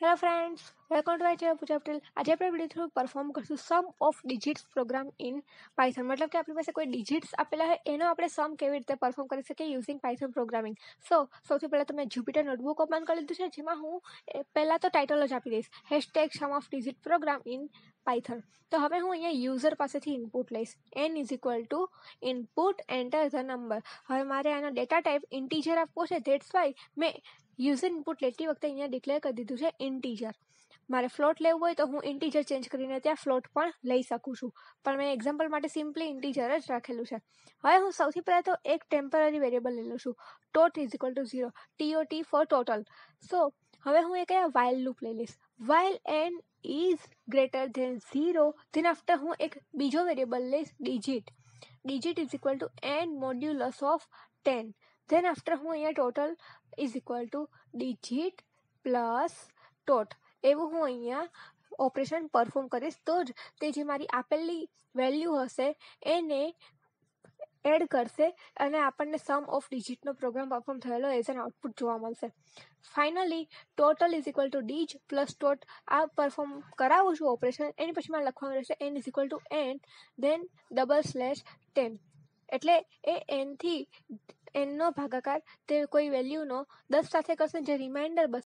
Hello friends, welcome to my channel Pooja Patel. આજે આપણે video through perform કરશું sum of digits program in Python. મતલબ કે આપણી પાસે કોઈ ડિજિટ્સ આપેલા હોય એનો આપણે સમ કેવી રીતે પરફોર્મ કરી શકીએ યુઝિંગ પાયથન પ્રોગ્રામિંગ. સૌથી પહેલાં તો મેં જુપિટર નોટબુક ઓપન કરી લીધું છે, જેમાં હું પહેલાં તો ટાઇટલ જ આપી દઈશ, hashtag sum of digit program in Python. તો હવે હું અહીંયા યુઝર પાસેથી ઇનપુટ લઈશ. n is equal to input enter the number. હવે મારે આનો ડેટા ટાઈપ ઇન્ટીજર આપવો છે, ધેટ્સ વાય મેં યુઝર ઇનપુટ લેતી વખતે અહીંયા ડિક્લેર કરી દીધું છે ઇન્ટીજર. મારે ફ્લોટ લેવું હોય તો હું ઇન્ટીજર ચેન્જ કરીને ત્યાં ફ્લોટ પણ લઈ શકું છું, પણ મેં એક્ઝામ્પલ માટે સિમ્પલી ઇન્ટીજર જ રાખેલું છે. હવે હું સૌથી પહેલાં તો એક ટેમ્પરરી વેરિયેબલ લઈ લઉં છું, tot is equal to 0, TOT for total. હવે હું એક અહીંયા વાઇલ લૂપ લઈ લઈશ. While n is greater than 0, then after હું એક બીજો વેરિયેબલ લઈશ digit. Digit is equal to n modulus of 10. Then after હું અહીંયા total is equal to digit plus tot. એવું હું અહીંયા ઓપરેશન પરફોર્મ કરીશ, તો જ તે જે મારી આપેલી વેલ્યુ હશે એને એડ કરશે અને આપણને સમ ઓફ ડિજિટનો પ્રોગ્રામ પરફોર્મ થયેલો એઝ એન આઉટપુટ જોવા મળશે. Finally total is equal to dig plus tot. આ પરફોર્મ કરાવું છું ઓપરેશન, એની પછી મારે લખવાનું રહેશે n is equal to n then /10. એટલે એ nથી nનો ભાગાકાર તે કોઈ વેલ્યુનો 10 સાથે કરશે, જે રિમાઇન્ડર બસ